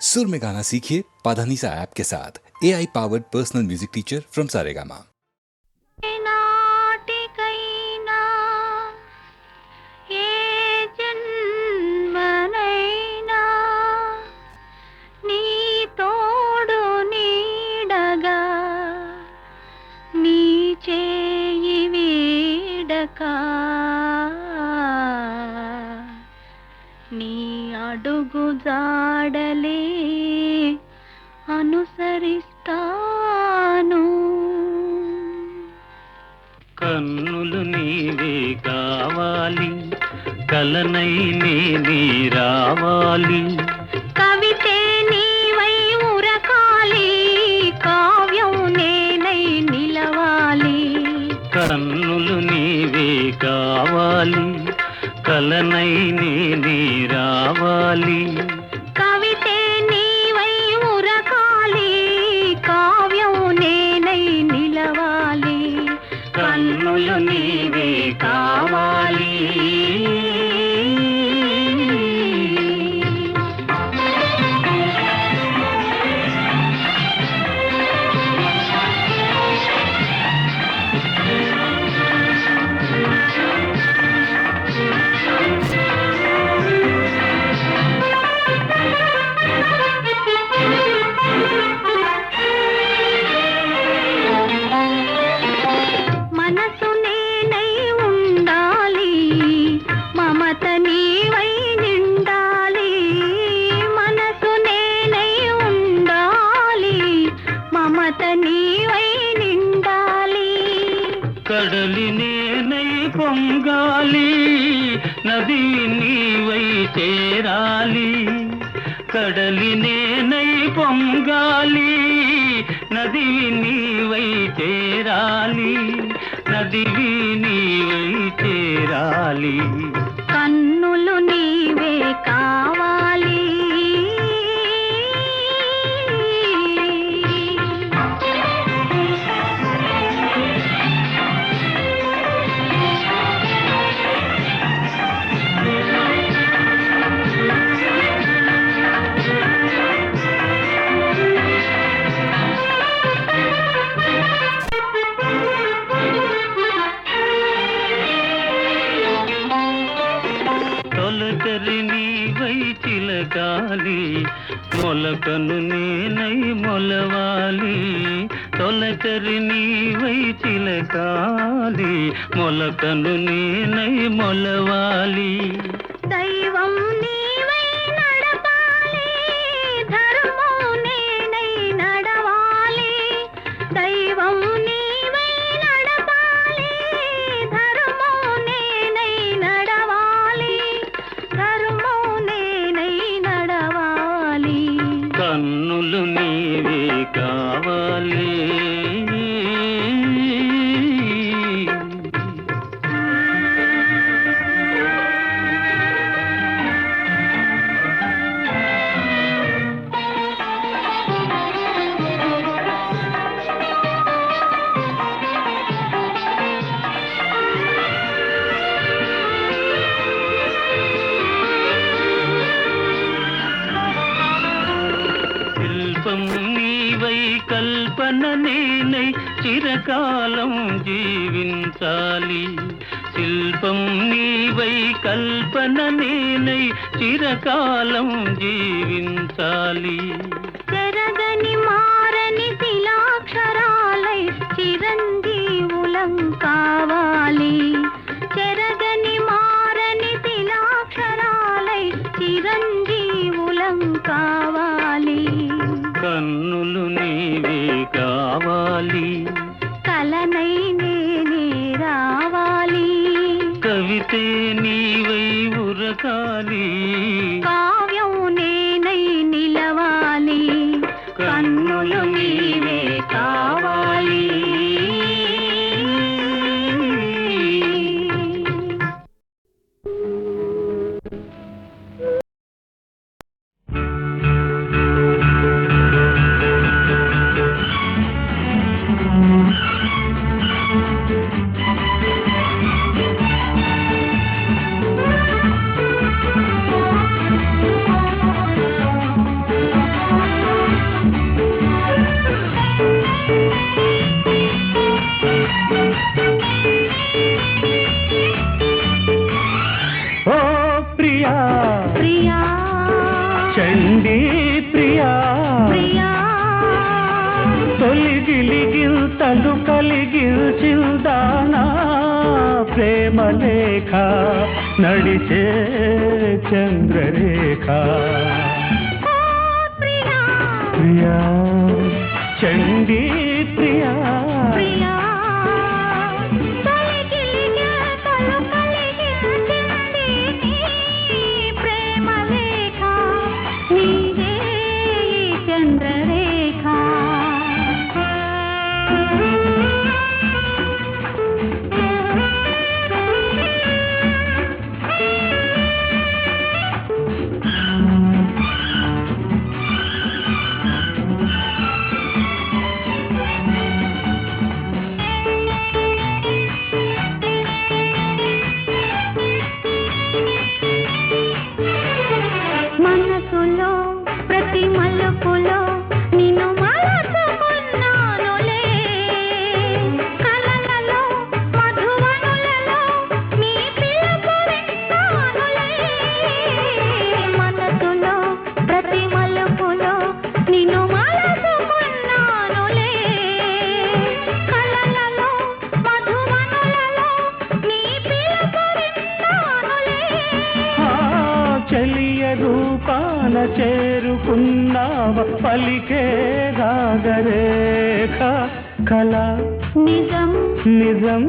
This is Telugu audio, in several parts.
सुर में गाना सीखिए पाधानीसा ऐप के साथ AI powered personal music teacher from Saregama. నాటికైనా ఏ జన్మనైనా నీ తోడు నీడగా నీ చేయి వీడక నీ అడుగు జాడలే అనుసరిస్తాను. కన్నులు నీవే కావాలి, కలనై నీ రావాలి. కవితే నీవై ఉరకాలి, కావ్యం నేనై నిలవాలి. కన్నులు నీవే కావాలి, కలనై నీ రావాలి. కవితే నీవై ఉరకాలి, కావ్యం నేనై నిలవాలి. కన్నులు నీవే కావాలి. మనసు నేనై ఉండాలి, మమత నీవై నిండాలి. మనసు నేనై ఉండాలి, మమత నీవై నిండాలి. కడలి నేనై పొంగాలి, నది నీవై చేరాలి. కడలి నేనై పొంగాలి, నది నీవై చేరాలి. నదివి నీవై చేరాలి. కన్నులు నీవే కావాలి. తొలకరి నీవై చిలకాలి, మొలకను నేనై మొలవాలి. తొలకరి నీవై చిలకాలి, మొలకను నేనై మొలవాలి. దైవం నీవై నడపాలి, ధర్మం నేనై నడవాలి. దైవం నీవై నడపాలి, ధర్మం నేనై నడవాలి. ధర్మం నేనై నడవాలి. కన్నులు నీవే కావాలి. శిల్పం నీవై కల్పన నేనై చిరకాలం జీవించాలి. శిల్పం నీవై కల్పన నేనై చిరకాలం జీవించాలి. చెరగని మారని శిలాక్షరాలై చిరంజీవులం కావాలి. చెరగని మారని శిలాక్షరాలై చిరంజీవులం కావాలి. కన్నులు నీవే కావాలి, కలనై నేనే రావాలి. కవితే నీవై ఉరకాలి. కావ్యం నేనై నిలవాలి. కన్నులు నీవే కావాలి. చండీ ప్రియా ప్రియా తొలిగిలిగిల్తలు కలిగిల్చిందానా ప్రేమ లేఖ నడిచే చంద్రరేఖ ప్రియా ప్రియా చండీ ప్రియా ప్రియా తొలిగిలిగిల్తలు కలిగిల్చింది నీ ప్రేమ లేఖ నీదే ఈ చంద్రరేఖ మనసులో ప్రతి మలుపులో నిన్ను మరచుకున్నానులే కలలలో మధువనులలో నీ పిలుపు విన్నానులే మనసులో ప్రతి మలుపులో నిన్ను మరచుకున్నానులే కలలలో మధువనులలో నీ పిలుపు విన్నానులే చెలియ రూపాన చేరుకున్నావ పలికే రాగరేఖ కళ నిజం నిజం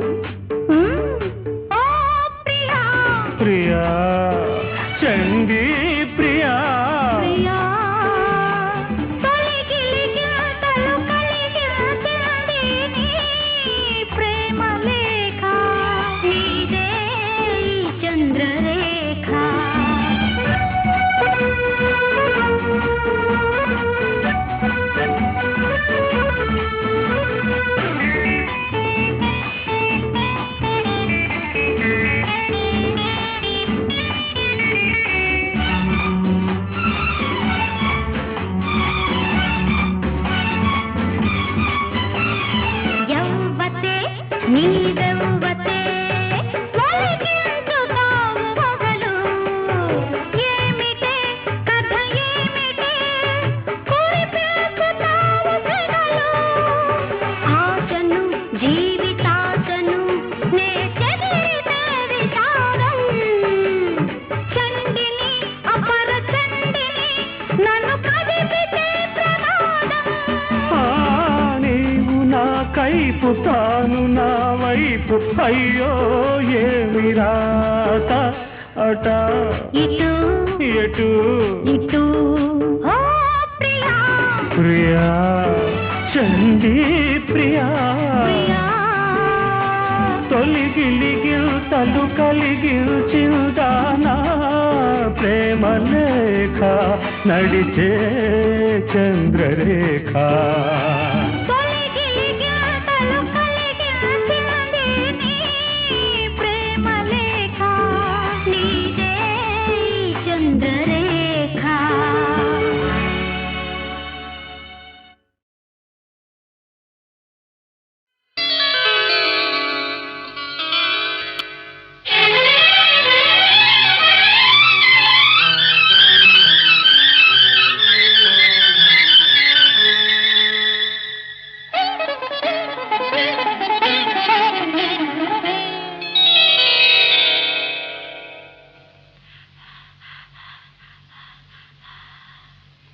ఓ ప్రియా ప్రియా చండీ ప్రియా ప్రియా తొలిగిలిగిల్తలు కలిగిల్చింది నీ ప్రేమ లేఖ నీదే ఈ చంద్రరేఖ యవ్వతే నీదవ్వతే ఒలిగించుతావు మొగలు ఏమిటే కథ ఏమిటే కురిపిల్చుతావు సెగలు ఆశను జీవితాశను నే చెదిరితే విచారం చండిని అపర చండిని నన్ను కదిపితే ప్రమాదం నీవు నా కైపు తాను నా వైపు అయ్యో ఏమి రాత అట ఇటు ఎటు ఇటు ఓ ప్రియా ప్రియా చండీ ప్రియా ప్రియా తొలిగిలిగిల్తలు కలిగిల్చిందానా ప్రేమ లేఖ నడిచే చంద్రరేఖ తొలిగిలిగిల్తలు కలిగిల్చింది నీ ప్రేమ లేఖ నీదే ఈ చంద్రరేఖ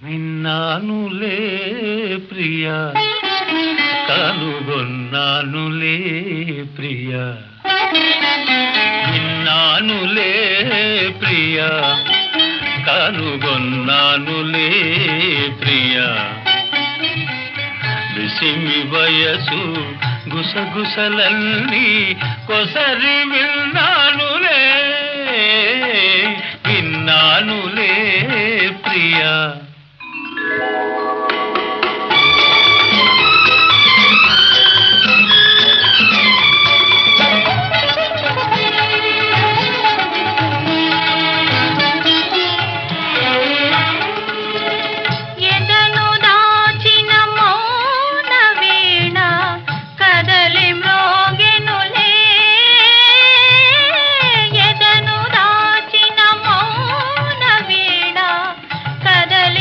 విన్నానులే ప్రియా కనుగొన్నానులే ప్రియా విన్నానులే ప్రియా కనుగొన్నానులే ప్రియా విసిమి వయసు గుసగుసలన్నీ కొసరి విన్నానులే విన్నానులే ప్రియా ఎదను దాచిన మౌన వీణ కదలి మ్రోగెనులే ఎదను దాచిన మౌన వీణ కదలి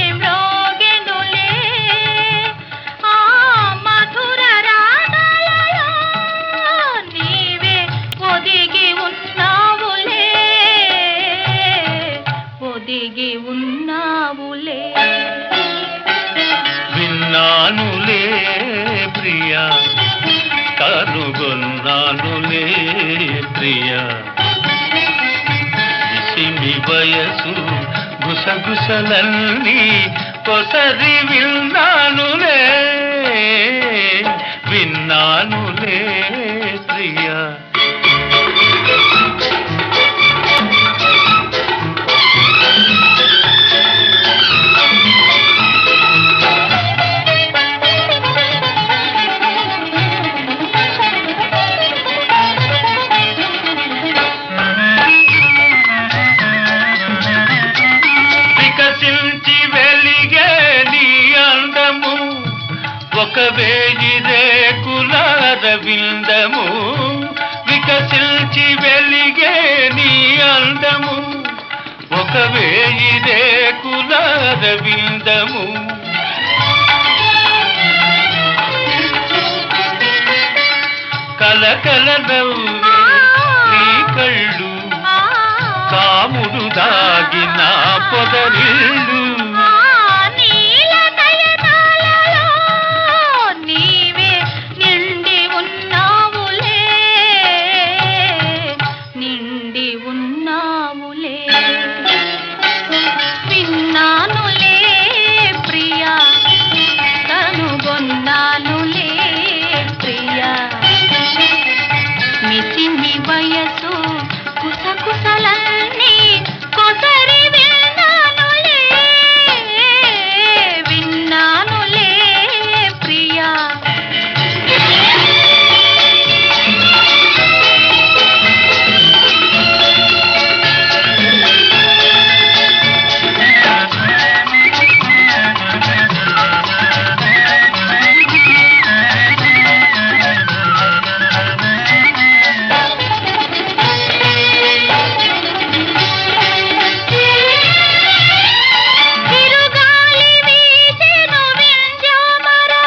విన్నానులే ప్రియా కనుగొన్నానులే ప్రియా ఇసిమి వయసు గుసగుసలన్నీ కొసరి విన్నానులే విన్నానులే ప్రియా వికసించి వెలిగే నీ అందము ఒక వేయి రేకుల రవిందము వికసించి వెలిగే నీ అందము ఒక వేయి రేకుల రవిందము కలకల నవ్వే నీ కళ్ళు కాముడు దాగిన పొదరిల్లు నీవే నిండి ఉన్నావులే నిండి ఉన్నావులే విన్నానులే ప్రియా కనుగొన్నానులే ప్రియా మిసిమి వయసు కుసకుసలన్నీ కొసరి విన్నానులే విన్నానులే ప్రియా తిరుగాలి వీచెను వింజామరా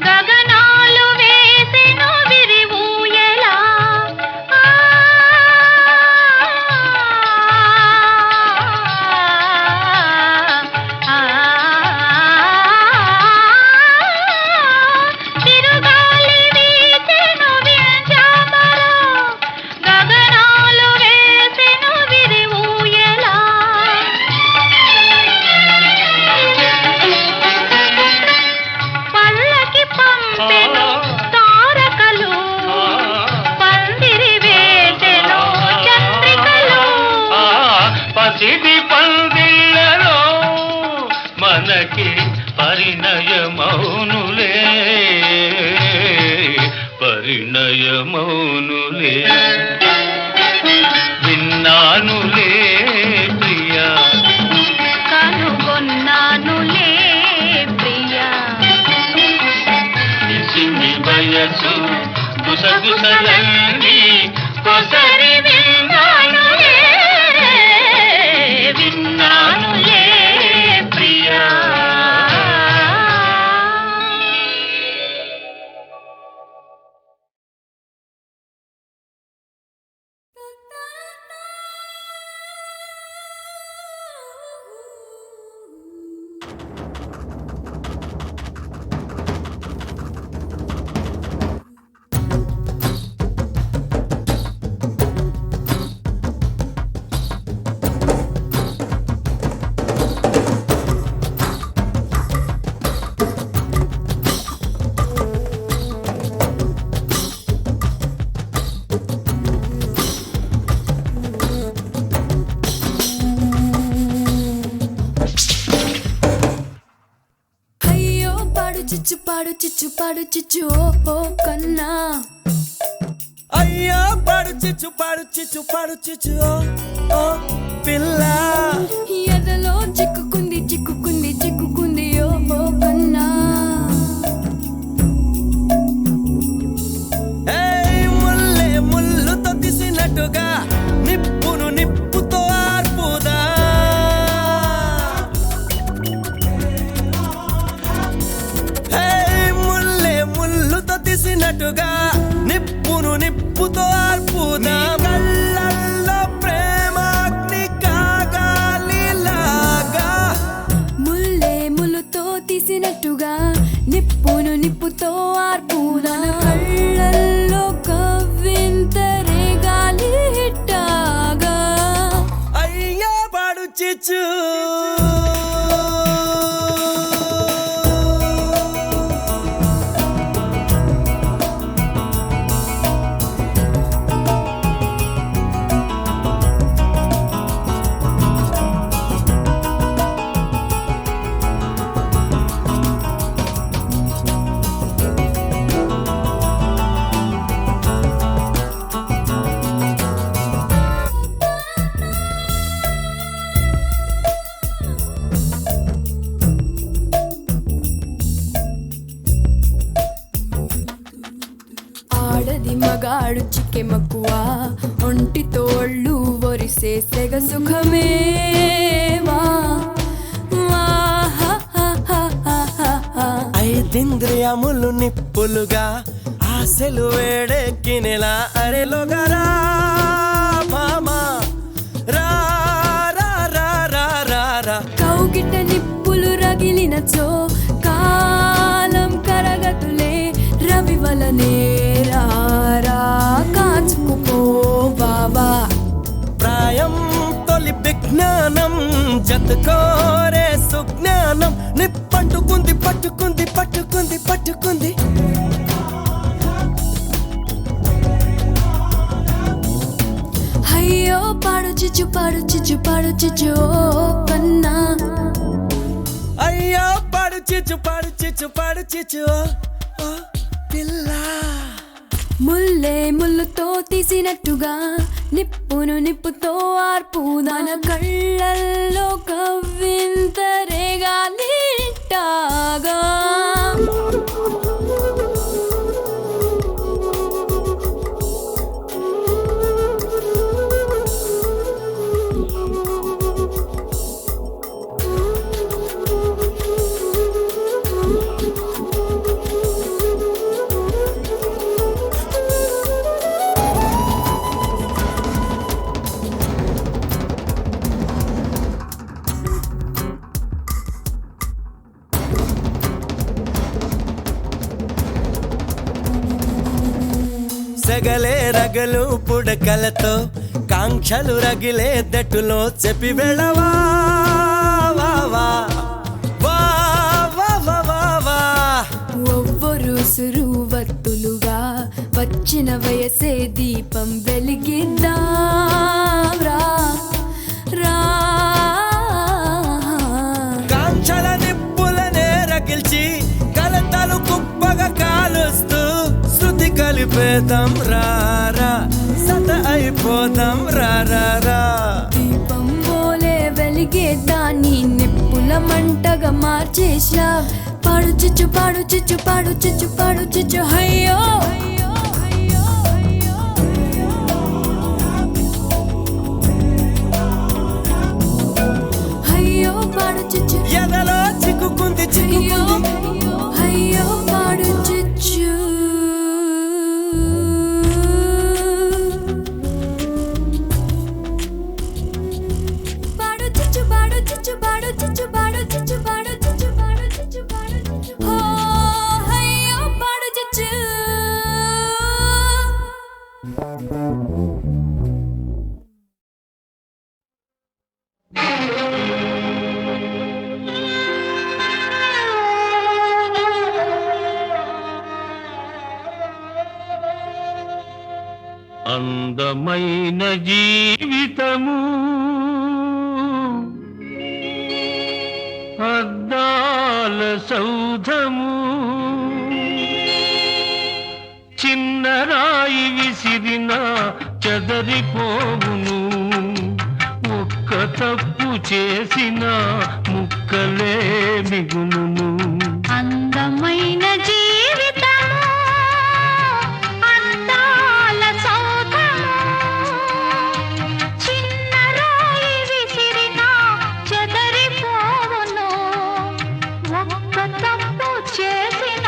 గగనాలు వేసెను విరివూయలా తిరుగాలి వీచెను వింజామరా గగనాలు వేసెను విరివూయలా పల్లకి పంపెను తారకలు పందిరి వేసెను చంద్రికలు ఆ పసిడి పందిళ్ళలో మనకి పరిణయమౌనులే పరిణయమౌనులే విన్నానులే ప్రియా కనుగొన్నానులే ప్రియా నిసిమి వయసు గుసగుసలన్నీ కొసరి విన్నానులే విన్నానులే ప్రియా అయ్యో పాడు చిచ్చు ఓ కన్నా అయ్యో పాడు చిచ్చు ఓ పిల్ల ఎర్రలో చిక్కుకుంది ఓ కన్నా ఏయ్ ముల్లే ముల్లుతో తీసినట్టుగా నిప్పును నిప్పుతో ఆర్పుదా ఏయ్ ముల్లే ముల్లుతో తీసినట్టుగా నిప్పును నిప్పుతో ఆర్పుదా కళ్ళల్లో ప్రేమాగ్ని కాగాలిలాగా ముల్లే ములుతో తీసినట్టుగా నిప్పుతో ఆర్పుదాన కళ్ళల్లో కవ్వింతరే గాలి హిట్టాగా అయ్యో పాడు చిచ్చు ఆడది మగాడు చిక్కె మక్కువ ఒంటి తోళ్ళు ఒరిసే సెగ సుఖమేవా ఐదింద్రియములు నిప్పులుగా ఆశలు వేడెక్కినెలా అరెలోగరా మామా రా రా రా రా రా రా కౌగిట నిప్పులు రగిలినచో కాలం కరగతులే రవి వలనే రారా కాచుకుపో బాబా ప్రాయం తొలి విజ్ఞానం జతకోరే సుజ్ఞానం నిప్పట్టుకుంది పట్టుకుంది పట్టుకుంది పట్టుకుంది అయ్యో పాడు చిచ్చు పాడు చిచ్చు పాడు చిచ్చు ఓ కన్నా అయ్యో పాడు చిచ్చు పాడు చిచ్చు పాడు చిచ్చు ఓ పిల్ల ముల్లే ముల్లుతో తీసినట్టుగా నిప్పును నిప్పుతో ఆర్పుదాన కళ్ళల్లో కవ్వింతరే గాలి హిట్టాగా సెగలే రగలు పుడకలతో కాంక్షలు రగిలే దట్టులో చెప్పి వెళ్ళవా వా వా వా వా వా వా వా ఒవ్వరు సురువత్తులుగా వచ్చిన వయసే దీపం వెలిగిద్దాం రా రా కాంక్షల నిప్పులనే రగిల్చి కలతలు కుప్పగా కాలుస్తూ శృతి కలిపేదాం రారా సత అయిపోదాం రారా దీపం పోలే వెలిగే దాన్ని నిప్పుల మంటగా మార్చేసా పాడు చిచ్చు పాడు చిచ్చు పాడు చిచ్చు పాడు చిచ్చు అయ్యో అయ్యో పాడు చిచ్చు ఎదలో చిక్కుకుంది అయ్యో చిక్కుకుంది అయ్యో పాడు చిచ్చు పాడు చిచ్చు పాడు చిచ్చు పాడు చిచ్చు పాడు చిచ్చు పాడు చిచ్చు పాడు చిచ్చు పాడు చిచ్చు ఓ అయ్యో పాడు చిచ్చు అందమైన జీవితము అద్దాల సౌధము చిన్న రాయి విసిరిన చెదరిపోవును ఒక్క తప్పు చేసిన ముక్కలే మిగులును అందమైన జీవితము అందాల సౌధము చిన్న రాయి విసిరిన చెదరిపోవును ఒక్క తప్పు చేసిన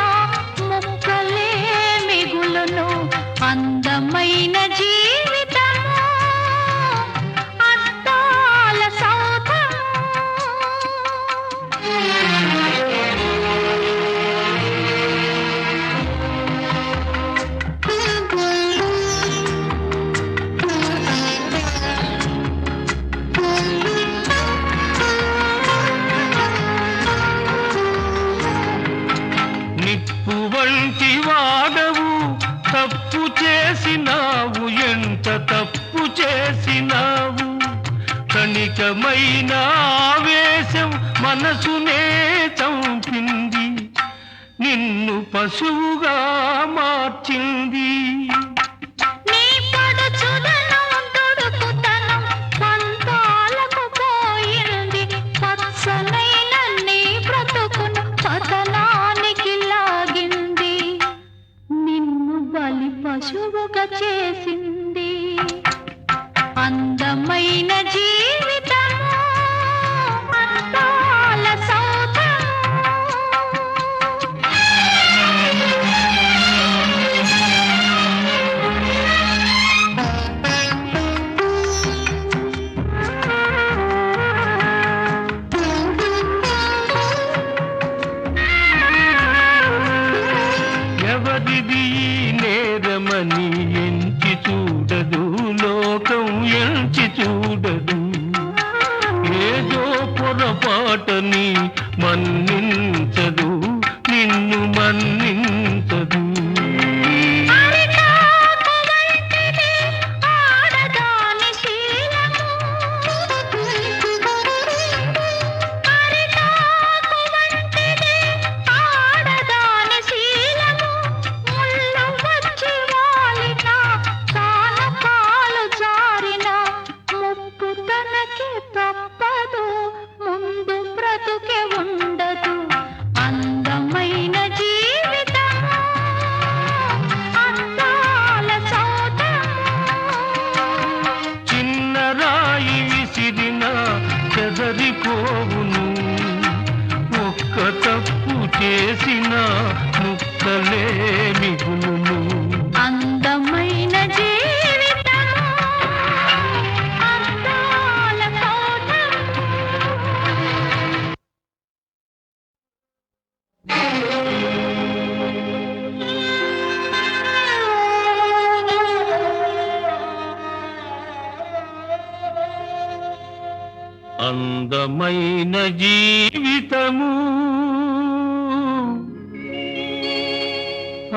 ముక్కలే మిగులును అందమైన జీవితము అద్దాల సౌధము పశువుగా మార్చింది. నీ పడుచుదనం తుడుకుతనం పంతాలకు పోయింది. పచ్చనైన నీ బ్రతుకును పతనానికి లాగింది. నిన్ను బలి పశువుగా చేసింది. అందమైన జీవితము అందాల సౌధము. ఎవరిది ఈ నేరమని ఎంచి చూడదు లోకం, ఎంచి చూడదు. ఏదో పొరపాటని మన్నించదు, నిన్ను మన్నించదు. అరిటాకు వంటిది ఆడదాని శీలము. అరిటాకు వంటిది ఆడదాని శీలము. ముళ్ళు వచ్చి వాలినా కానకాలు జారినా ముప్పు తనకి తప్పదు, ముందు బ్రతుకే ఉండదు. అందమైన జీవితము అందాల సౌధము. చిన్న రాయి విసిరిన చెదరిపోవును, ఒక్క తప్పు చేసిన ముక్కలే మిగులును. అందమైన జీవితము అందాల సౌధము. అందమైన జీవితము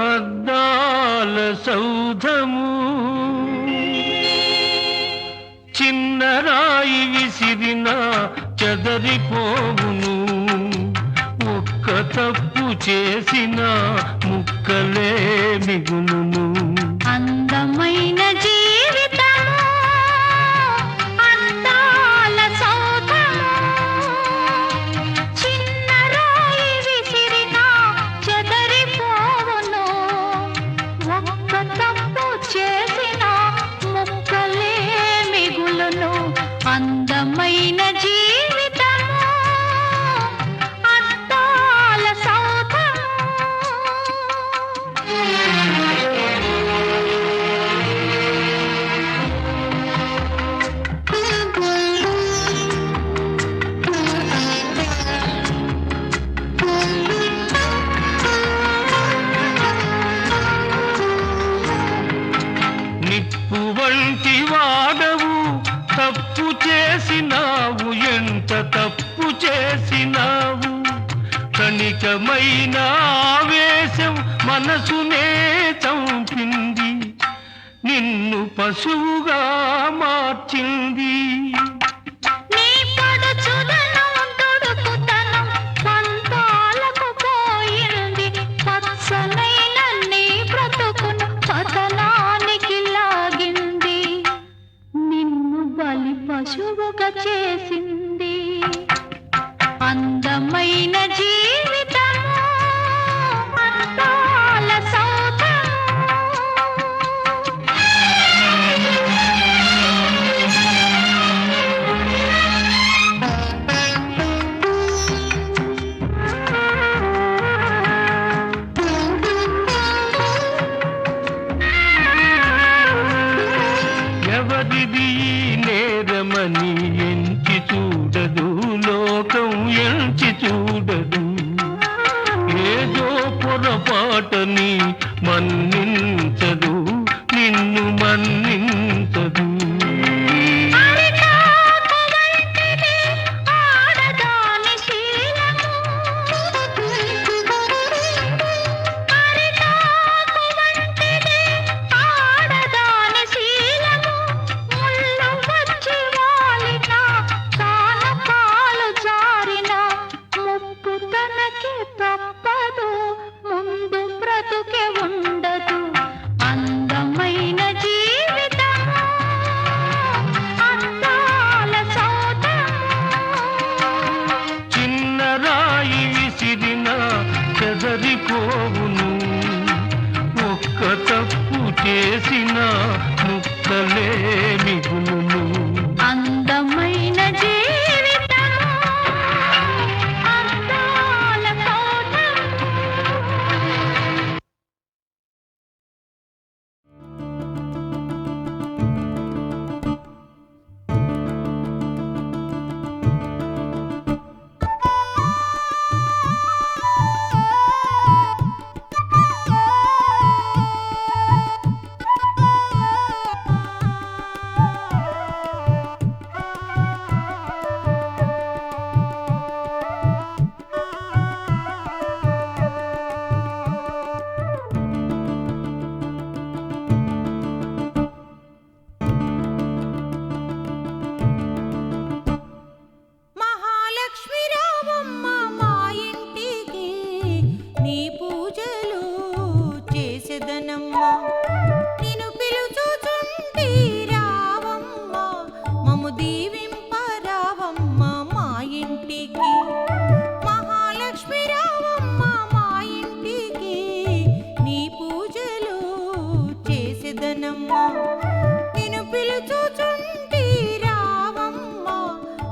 అద్దాల సౌధము. చిన్న రాయి విసిరిన చెదరిపోవును, ఒక్క తప్పు చేసిన ముక్కలే మిగులును. అందమైన జీవితము అందాల సౌధము. చిన్న రాయి విసిరినా చెదరిపోవును, ఒక్క తప్పు చేసిన ముక్కలే మిగులును. అందమైన జీవితము అద్దాల సౌధము. నిప్పు వంటి వాడవు, తప్పు చేసినావు, ఎంత తప్పు చేసినావు. క్షణికమైన ఆవేశం మనసునే చంపింది, నిన్ను పశువుగా మార్చింది. నీ పడుచుదనం తుడుకుతనం పంతాలకు పోయింది. పచ్చనైన నీ బ్రతుకును పతనానికి లాగింది. నిన్ను బలి పశువుగా చేసింది. అందమైన జీవితము అందాల సౌధము. ఎవరిది ఈ నేరమని ఎంచి చూడదు లోకం, ఎంచి చూడదు. ఏదో పొరపాటని మన్నించదు, నిన్ను మన్నించదు. అరిటాకు వంటిది ఆడదాని శీలము. అరిటాకు వంటిది ఆడదాని శీలము. ముళ్ళు వచ్చి వాలినా కానకాలు జారినా ముప్పు తనకి తప్పదు, ముందు సరిపోవును ఒక్క తప్పు చేసిన ముక్కలే మిగులును అందమైన జీవితము అందాల తోటము. మహాలక్ష్మి రావమ్మ మా ఇంటికి నీ పూజలు చేసేదనమ్మా నిన్ను పిలుచుచుంటి రావమ్మ మమ్ము దీవింపరావమ్మ మా ఇంటికి మహాలక్ష్మి రావమ్మ మా ఇంటికి నీ పూజలు చేసేదనమ్మా నిన్ను పిలుచుచుంటి రావమ్మ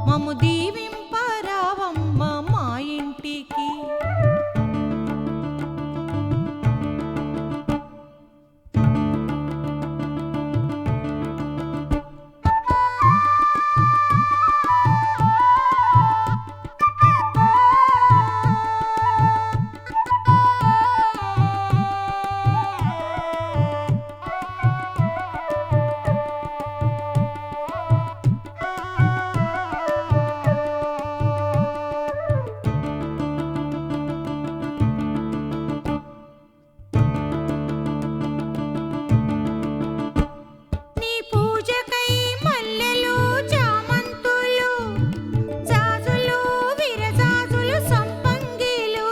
మమ్ము దీవింపరావమ్మ మా ఇంటికి నీ పూజకై మల్లెలు చామంతులు జాజులు విరజాజులు సంపంగిలు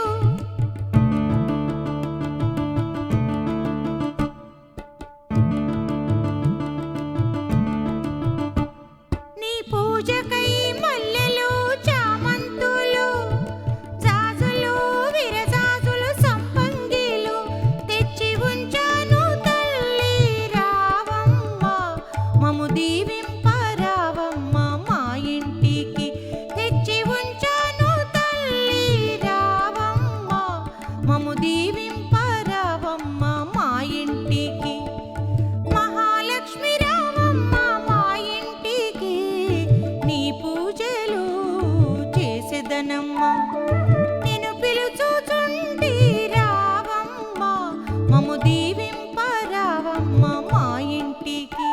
నీ పూజకై మల్లెలు చామంతులు జాజులు విరజాజులు సంపంగిలు తెచ్చి ఉంచాను తల్లి రావమ్మ మమ్ము దీవింపరావమ్మ మా ఇంటికి తెచ్చి ఉంచాను తల్లి రావమ్మ మమ్ము దీవింపరావమ్మ మా ఇంటికి మహాలక్ష్మి రావమ్మ మా ఇంటికి నీ పూజలు చేసేదనమ్మా నిన్ను పిలుచుచుంటి రావమ్మ మమ్ము దీవింపరావమ్మ మా ఇంటికి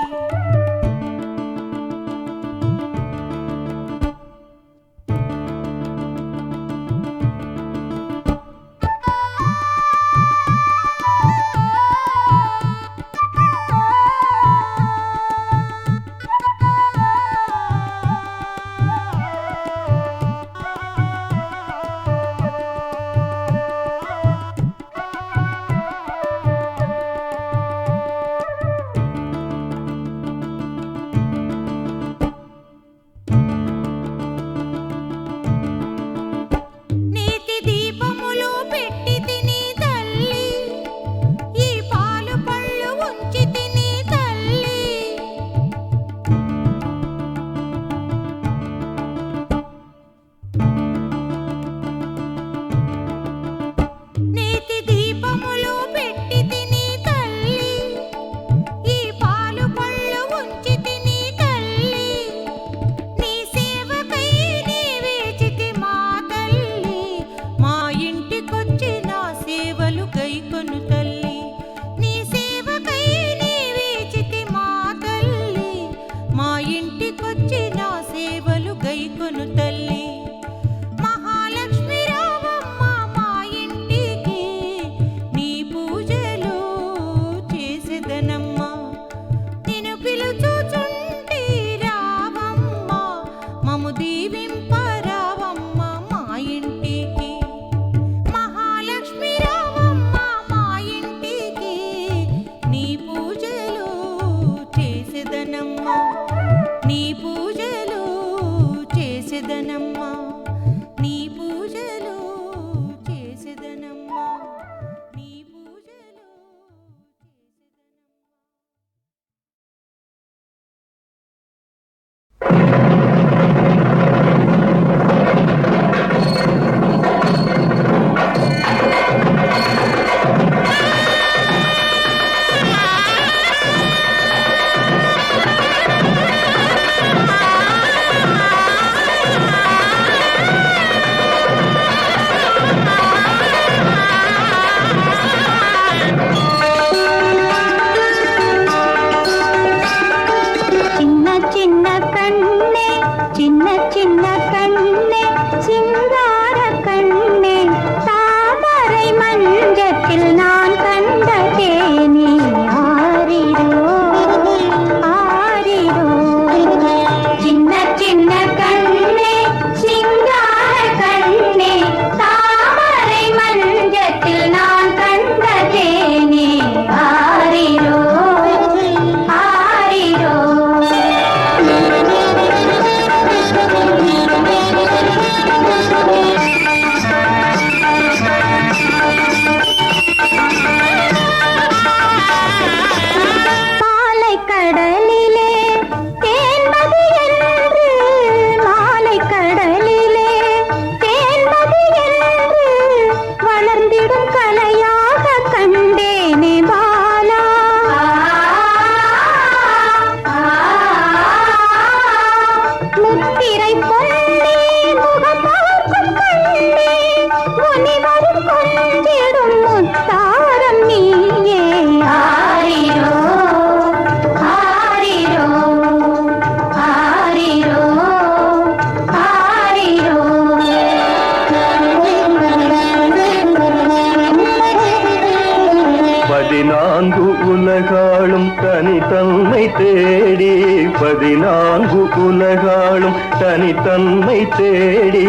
14 உலகாளும் தனித்தன்மை தேடி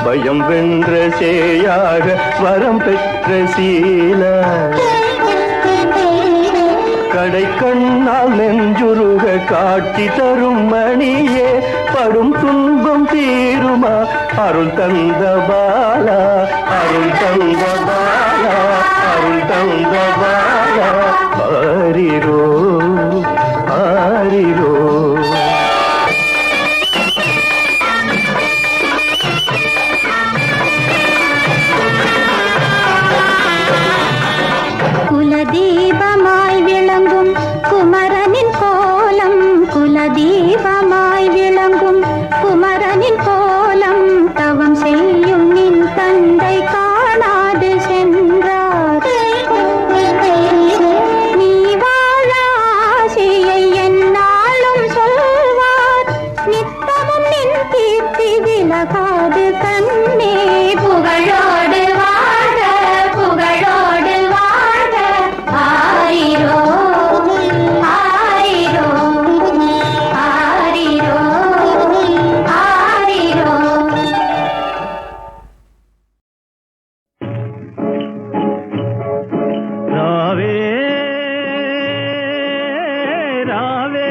பயம் வென்ற சேயாக வரம் பெற்ற சீலா கடை கண்ணால் நெஞ்சுருக காட்சி தரும் மணியே படும் துன்பம் தீருமா அருள் தந்த பாலா அருள் தந்த பாலா அருள் தந்த பாலா ஆரிரோ ஆரிரோ குலதீபமாய் விளங்கும் குமரனின் கோலம் குலதீபமாய் விளங்கும் குமரனின் கோலம் தவம் செய்யும் நின் தந்தை காணாது சென்றார் நீ வாழ ஆசையை என்னாலும் சொல்வார் நித்தமும் நின் கீர்த்தி விலகாது கண்ணே புகழோடு வாழ புகழோடு வாழ ஆரிரோ ஆரிரோ ஆரிரோ ஆரிரோ రావే రావే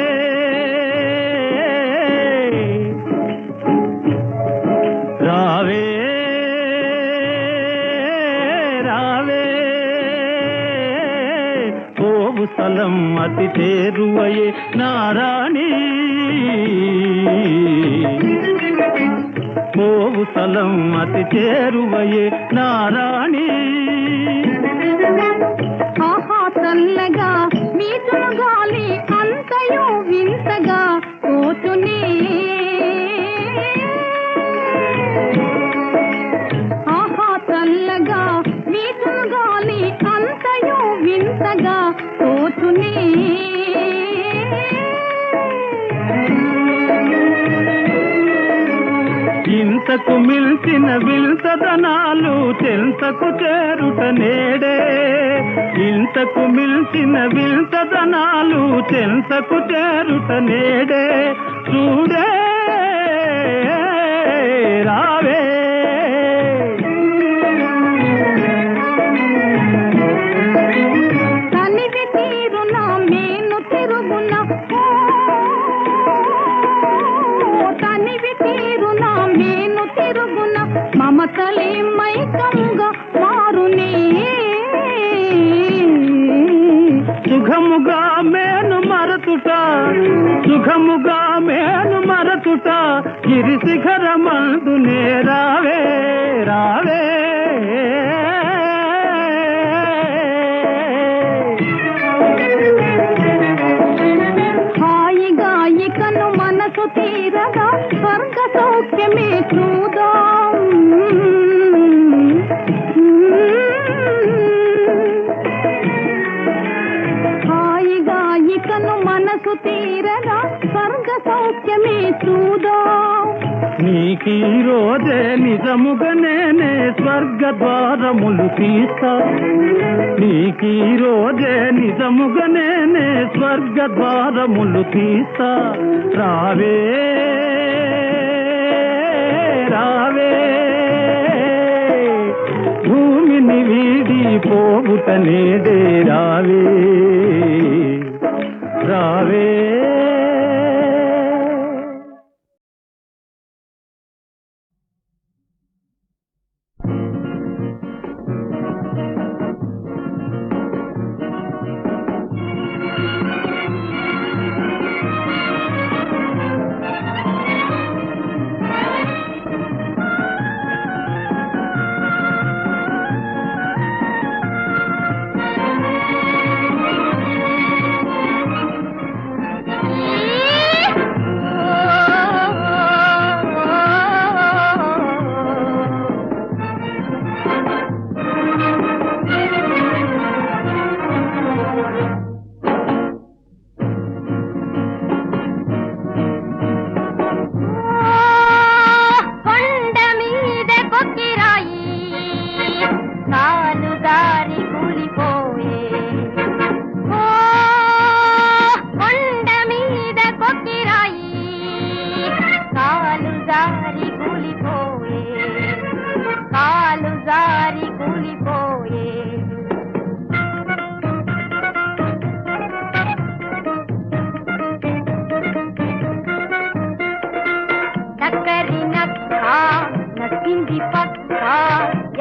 రావే రావే పోవు స్థలం అతి చేరువయే నారాణి పోవు స్థలం అతి చేరువయే నారాణి ఆహా చల్లగా మీటును గాలి అంతయు వింతగా పోతునే ఆహా చల్లగా మీటును గాలి అంతయు వింతగా పోతునే ఇంతకు మిల్చిన విల్సదనాలు చెంతకు చేరుట నేడే ఇంతకు మిల్చిన విల్సదనాలు చెంతకు చేరుట నేడే చూడే రావే తనివి తీరున మేను తిరుగున తనివి తీరున మేను తిరుగున మమతలే మైకంగా మారునే సుఖముగా మేను మరతుట సుఖముగా మేను మరతుట గిరి శిఖరమందునే రావే రావే హాయిగా ఇకను మనసు తీరగా స్వర్గ సౌఖ్యమే చూదాం హాయిగా ఇకను మనసు తీరగా స్వర్గ సౌఖ్యమే చూదాం నీకీ రోజే నిజముగా నేనే స్వర్గ ద్వారములు తీస్తా నీకీ రోజే నిజముగా నేనే స్వర్గ ద్వారములు తీస్తా రావే రావే భూమిని వీడి పోవుట నేడే రావే రావే కూలిపోయే చక్కరి నక్క నచ్చింది పక్క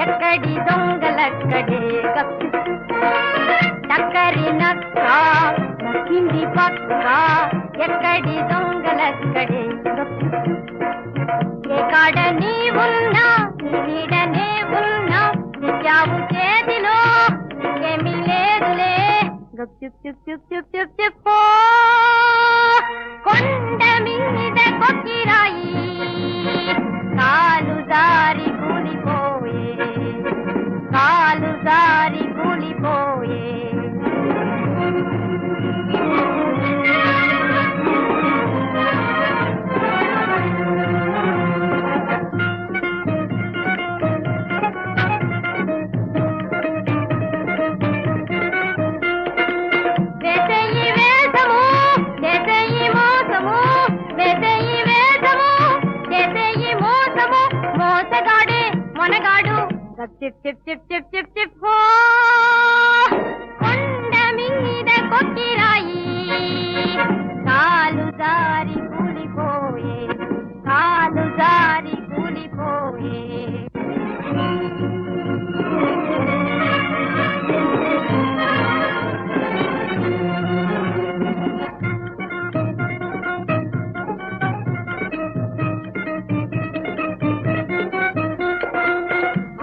ఎక్కడి దొంగలక్కడే చక్కరి నక్క నచ్చింది పక్క ఎక్కడి దొంగలక్కడే ఏ కాడ నీ ఉన్నా నీ నీడనే ఉన్నా నిజావు చేతిలో నీకేమీ లేదులే గప్ చుప్ చుప్ చుప్ చుప్ చుప్ చుప్ కొండ మీద కొక్కిరాయి కాలు దారి కూలిపోయే కాలు దారి కూలిపోయే చిప్ చిప్ చిప్ చిప్ చిప్ చిప్ కొండ మీద కొక్కిరాయి కాలు దారి కూలిపోయే కాలు దారి కూలిపోయే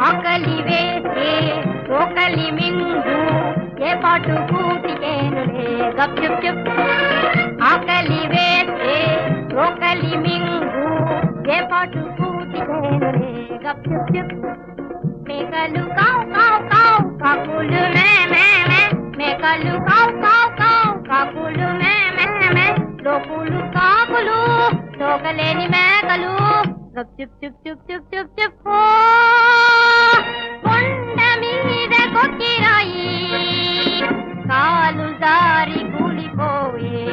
ఆకలి వేసే రోకలి మింగు ఏ పాటు కూటికేనులే గప్ చుప్ చుప్ ఆకలి వేసే రోకలి మింగు ఏ పాటు కూటికేనులే గప్ చుప్ చుప్ మేకలు కావు కావు కావు కాకులు మే మే మే మేకలు కావు కావు కావు కాకులు మే మే మే లోకులు కాకులు లోకలేని మేకలు గప్ చుప్ చుప్ చుప్ చుప్ చుప్ చుప్ కొండ మీద కొక్కిరాయి కాలు దారి కూలిపోయే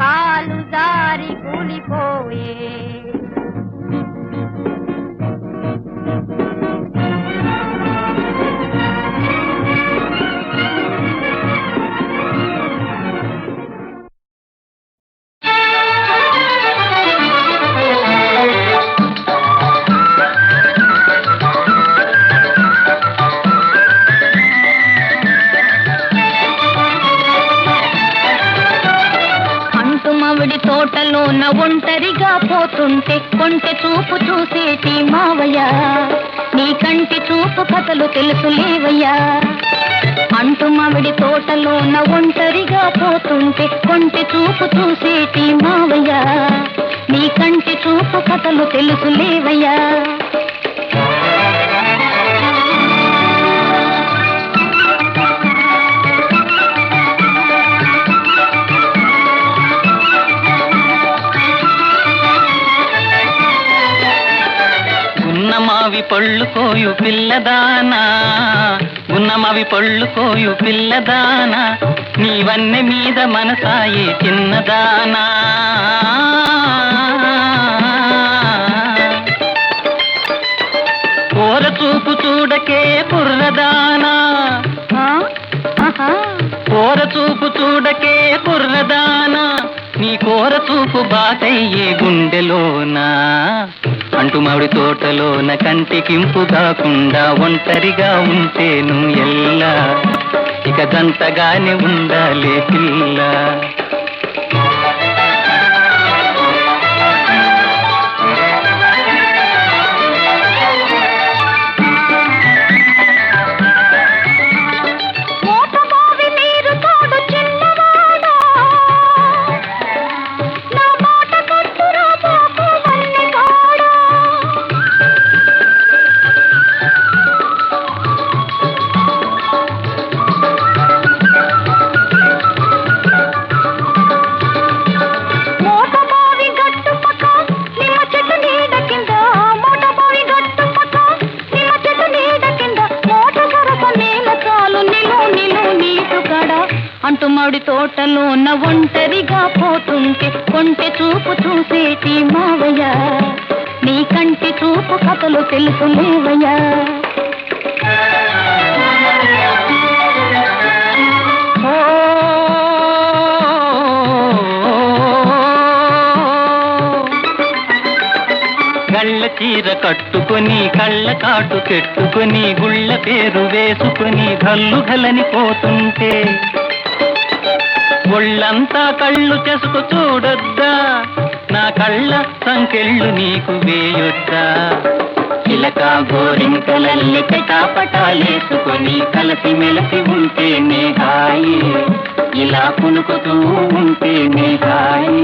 కాలు దారి కూలిపోయే తోటలోన ఒంటరిగా పోతుంటే కొంటె చూపు చూసేటి మావయ్య నీ కంటి చూపు కథలు తెలుసు లేవయ్యా అంటు మామిడి తోటలోన ఒంటరిగా పోతుంటే కొంటె చూపు చూసేటి మావయ్య నీ కంటి చూపు కథలు తెలుసు లేవయ్యా గున్నమావి పళ్ళు కోయు పిల్లదానా గున్నమావి పళ్ళు కోయు పిల్లదానా నీవన్నె మీద మనసాయే చిన్నదానా కోర చూపు చూడకే కుర్రదానా కోర చూపు చూడకే కుర్రదానా నీ కోర చూపు బాటయ్యే గుండెలోనా అంటు మామిడి తోటలోన కంటికింపు కాకుండా ఒంటరిగా ఉంటేను ఎల్లా ఇక దంతగానే ఉండాలే పిల్ల అంటు మామిడి తోటలోన ఒంటరిగా పోతుంటే కొంటె చూపు చూసేటి మావయ్య నీ కంటి చూపు కథలు తెలుసు లేవయ్యా చీర కట్టుకొని కళ్ళ కాటు పెట్టుకొని గుళ్ళ పేరు వేసుకొని గల్లు గలని పోతుంటే ఒళ్ళంతా కళ్ళు చెసుకు చూడొద్దా, నా కళ్ళ సంకెళ్ళు నీకు వేయొద్దా. చిలక గోరింకలల్లెక కాపటాలేసుకొని కలసి మెలసి ఉంటేనే హాయి, ఇలా పులుకుతూ ఉంటేనే హాయి.